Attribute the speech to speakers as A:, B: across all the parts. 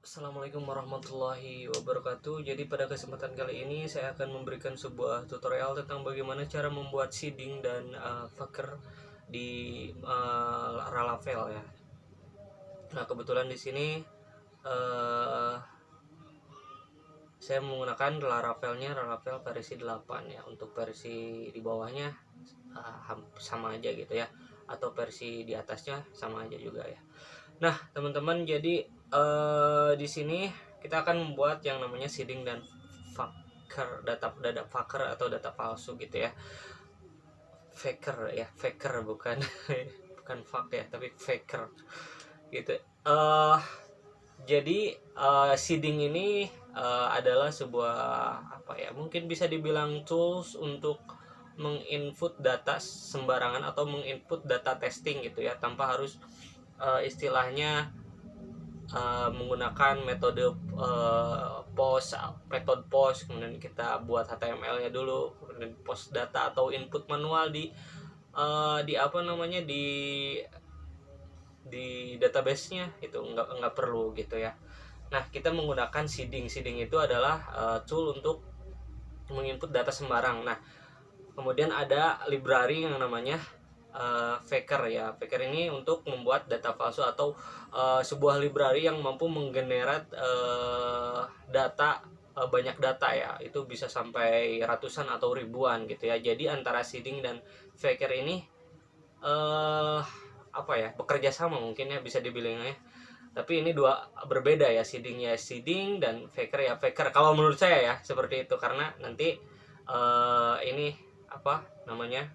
A: Assalamualaikum warahmatullahi wabarakatuh. Jadi pada kesempatan kali ini saya akan memberikan sebuah tutorial tentang bagaimana cara membuat seeding dan fucker di Laravel ya. Nah, kebetulan di sini uh, saya menggunakan Laravel versi 8 ya. Untuk versi di bawahnya sama aja gitu ya, atau versi di atasnya sama aja juga ya. Nah, teman-teman, jadi di sini kita akan membuat yang namanya seeding dan fucker, data fucker atau data palsu gitu ya. Faker bukan bukan fuck ya, tapi faker gitu. Jadi seeding ini adalah sebuah apa ya, mungkin bisa dibilang tools untuk menginput data sembarangan atau menginput data testing gitu ya, tanpa harus istilahnya menggunakan metode post, kemudian kita buat HTML-nya dulu, kemudian post data atau input manual di apa namanya di database-nya. Itu nggak perlu gitu ya. Nah, kita menggunakan seeding itu adalah tool untuk menginput data sembarang. Nah, kemudian ada library yang namanya Faker ya. Faker ini untuk membuat data palsu atau sebuah library yang mampu menggenerate data, banyak data ya. Itu bisa sampai ratusan atau ribuan gitu ya. Jadi antara seeding dan Faker ini apa ya, bekerja sama mungkin ya, bisa dibilangnya. Tapi ini dua berbeda ya, seeding dan Faker ya. Faker kalau menurut saya ya seperti itu, karena nanti ini apa namanya,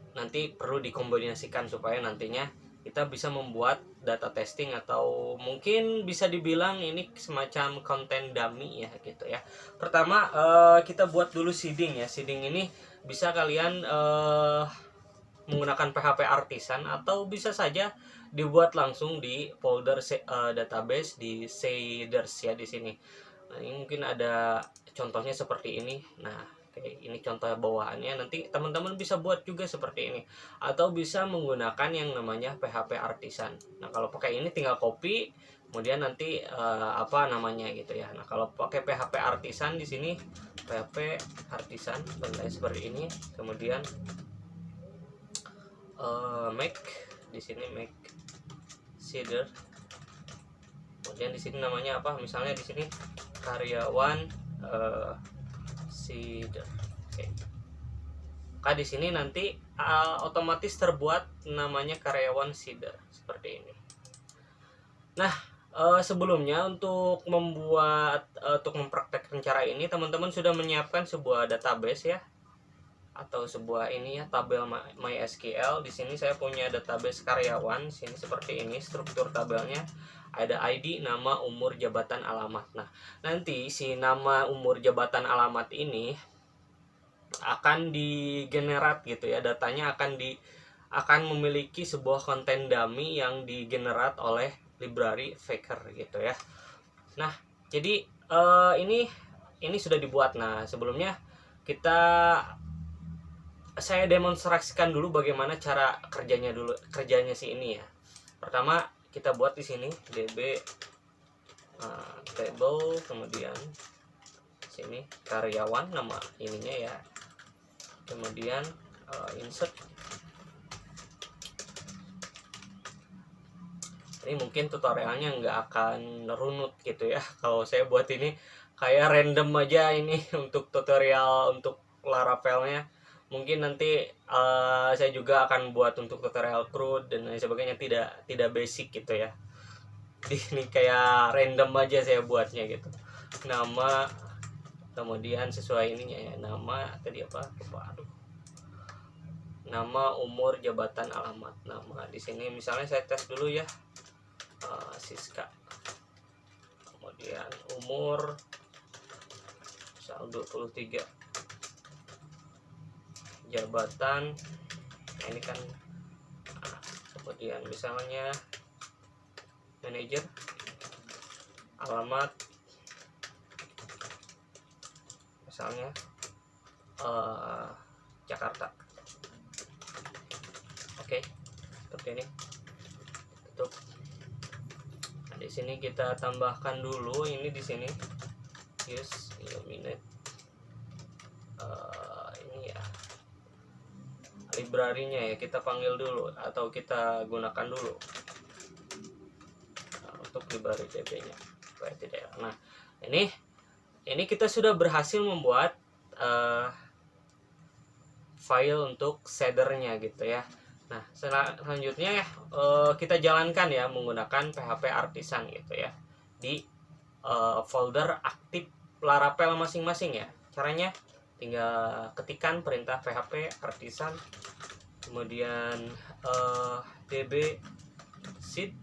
A: nanti perlu dikombinasikan supaya nantinya kita bisa membuat data testing, atau mungkin bisa dibilang ini semacam konten dummy ya gitu ya. Pertama kita buat dulu seeding ya. Seeding ini bisa kalian menggunakan PHP Artisan, atau bisa saja dibuat langsung di folder database di seeders ya di sini. Nah, ini mungkin ada contohnya seperti ini. Nah, kayak ini contoh bawahannya. Nanti teman-teman bisa buat juga seperti ini, atau bisa menggunakan yang namanya PHP Artisan. Nah, kalau pakai ini tinggal copy, kemudian nanti apa namanya gitu ya. Nah, kalau pakai PHP Artisan di sini, PHP Artisan bentuknya seperti ini, kemudian make di sini, make seeder, kemudian di sini namanya apa, misalnya di sini karyawan seeder. Oke. Maka di sini nanti otomatis terbuat namanya karyawan seeder seperti ini. Nah, sebelumnya untuk mempraktekkan cara ini, teman-teman sudah menyiapkan sebuah database ya, atau sebuah ini ya, tabel MySQL. Di sini saya punya database karyawan. Sini seperti ini struktur tabelnya. Ada ID, nama, umur, jabatan, alamat. Nah, nanti si nama, umur, jabatan, alamat ini akan digenerat gitu ya. Datanya akan memiliki sebuah konten dummy yang digenerat oleh library Faker gitu ya. Nah, jadi ini sudah dibuat. Nah, sebelumnya saya demonstrasikan dulu bagaimana cara kerjanya si ini ya. Pertama kita buat di sini db table, kemudian sini karyawan, nama ininya ya, kemudian insert. Ini mungkin tutorialnya nggak akan runut gitu ya kalau saya buat ini kayak random aja ini untuk tutorial untuk Laravelnya. Mungkin nanti saya juga akan buat untuk tutorial CRUD dan lain sebagainya, tidak basic gitu ya. Ini kayak random aja saya buatnya gitu. Nama, kemudian sesuai ininya ya, nama tadi apa, aduh, nama, umur, jabatan, alamat. Nama di sini misalnya saya tes dulu ya, Siska, kemudian umur misal 23, jabatan, nah ini kan, kemudian misalnya manajer, alamat misalnya Jakarta. Oke, seperti ini, tutup. sini kita tambahkan dulu ini di sini use illuminate ini ya library-nya ya, kita panggil dulu atau kita gunakan dulu untuk library db-nya supaya tidak. Nah, ini kita sudah berhasil membuat file untuk shadernya gitu ya. Nah, selanjutnya ya kita jalankan ya menggunakan PHP Artisan gitu ya di folder aktif Laravel masing-masing ya. Caranya tinggal ketikkan perintah PHP Artisan, kemudian db seed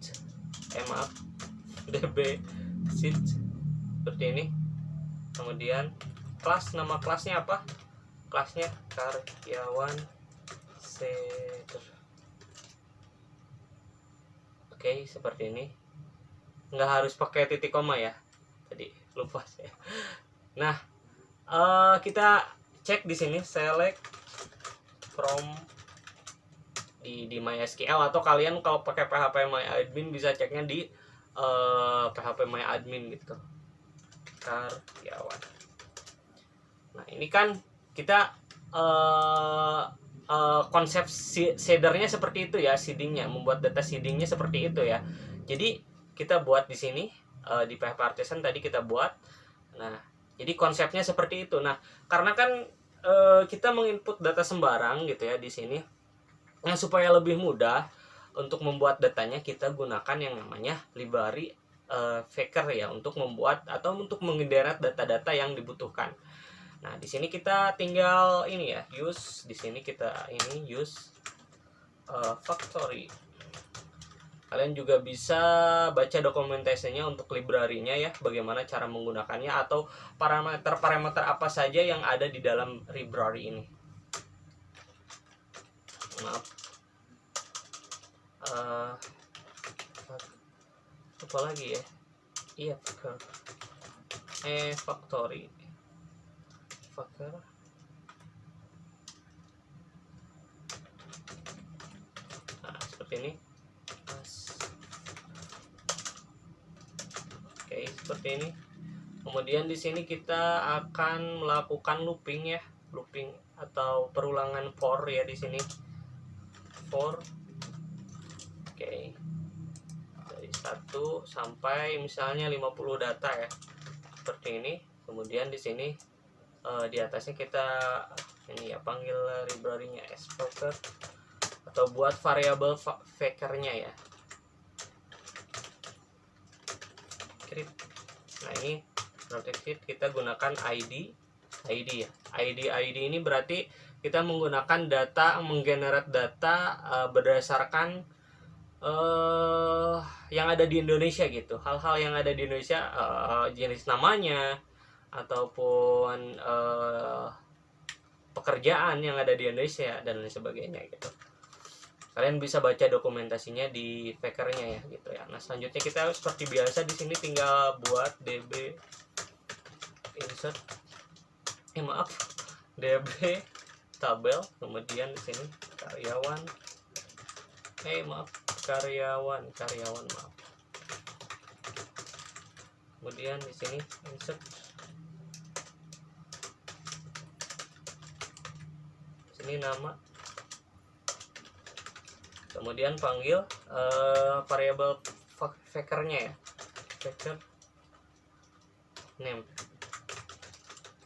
A: db seed seperti ini. Kemudian nama kelasnya apa? Kelasnya karyawan shader. Oke, seperti ini. Nggak harus pakai titik koma ya. Tadi lupa saya. Nah, kita cek di sini select from di MySQL, atau kalian kalau pakai PHP MyAdmin bisa ceknya di PHP MyAdmin gitu. Karyawan. Nah, ini kan kita konsep shadernya seperti itu ya, seedingnya, membuat data seedingnya seperti itu ya. Jadi kita buat di sini di PHP Artisan tadi kita buat. Nah, jadi konsepnya seperti itu. Nah, karena kan kita menginput data sembarang gitu ya di sini. Nah, supaya lebih mudah untuk membuat datanya, kita gunakan yang namanya library Faker ya untuk membuat atau untuk mengenerate data-data yang dibutuhkan. Nah, di sini kita tinggal ini ya, use di sini kita ini use factory. Kalian juga bisa baca dokumentasinya untuk library-nya ya, bagaimana cara menggunakannya atau parameter-parameter apa saja yang ada di dalam library ini. Maaf. Apa lagi ya? Iya, factory. Factor. Nah, seperti ini. Oke, seperti ini. Kemudian di sini kita akan melakukan looping ya, looping atau perulangan for ya di sini. For. Oke. Dari 1 sampai misalnya 50 data ya. Seperti ini. Kemudian di sini di atasnya kita ini ya panggil library-nya exporter atau buat variabel faker-nya ya. Nah, ini protected kita gunakan ID ya. ID ini berarti kita menggunakan data, menggenerate data berdasarkan yang ada di Indonesia gitu. Hal-hal yang ada di Indonesia, jenis namanya ataupun pekerjaan yang ada di Indonesia dan lain sebagainya gitu. Kalian bisa baca dokumentasinya di Faker-nya ya gitu ya. Nah, selanjutnya kita seperti biasa di sini tinggal buat db insert db tabel, kemudian di sini karyawan maaf. Kemudian di sini insert sini nama, kemudian panggil variabel faker-nya ya, faker name.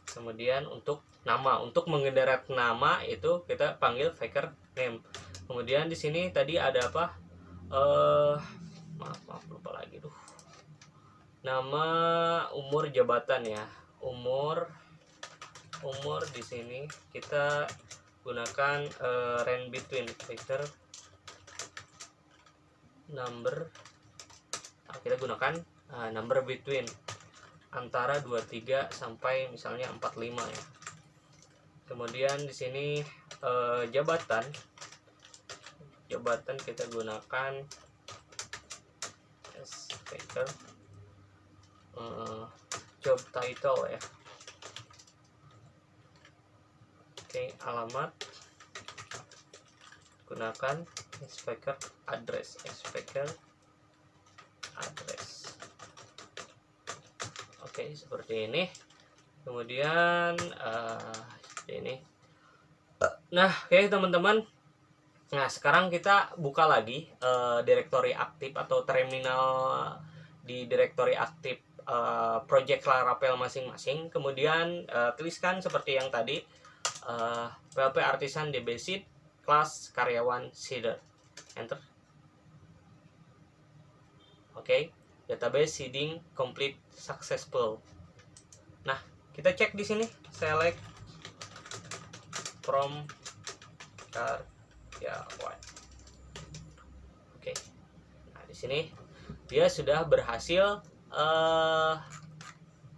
A: Kemudian untuk nama, untuk mengenerate nama itu kita panggil faker name. Kemudian di sini tadi ada apa? Maaf lupa lagi tuh. Nama, umur, jabatan ya. Umur di sini kita gunakan range between factor number. Kita gunakan number between antara 23 sampai misalnya 45 ya. Kemudian di sini jabatan kita gunakan factor job title ya. Oke, alamat gunakan factor address. Oke, seperti ini. Kemudian seperti ini. Nah, oke teman-teman. Nah, sekarang kita buka lagi direktori aktif atau terminal di direktori aktif project Laravel masing-masing. Kemudian tuliskan seperti yang tadi, PHP Artisan DB Seed kelas karyawan seeder. Enter. Oke, database seeding complete successful. Nah, kita cek di sini, select from karyawan. Oke. Nah, di sini dia sudah berhasil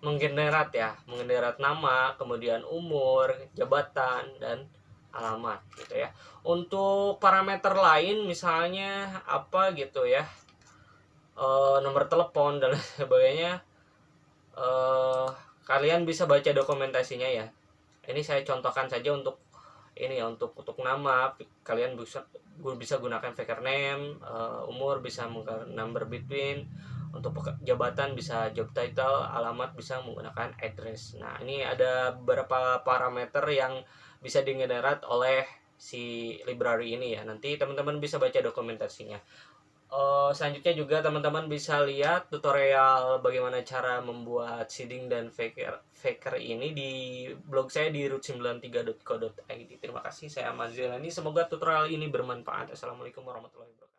A: menggenerat nama, kemudian umur, jabatan, dan alamat gitu ya. Untuk parameter lain misalnya apa gitu ya, nomor telepon dan sebagainya, kalian bisa baca dokumentasinya ya. Ini saya contohkan saja untuk ini ya, untuk nama kalian bisa gunakan Faker name, umur bisa menggunakan number between, untuk jabatan bisa job title, alamat bisa menggunakan address. Nah, ini ada beberapa parameter yang bisa digenerate oleh si library ini ya. Nanti teman-teman bisa baca dokumentasinya. Selanjutnya juga teman-teman bisa lihat tutorial bagaimana cara membuat seeding dan faker ini di blog saya di root93.co.id. Terima kasih, saya Ahmad Zelani. Semoga tutorial ini bermanfaat. Assalamualaikum warahmatullahi wabarakatuh.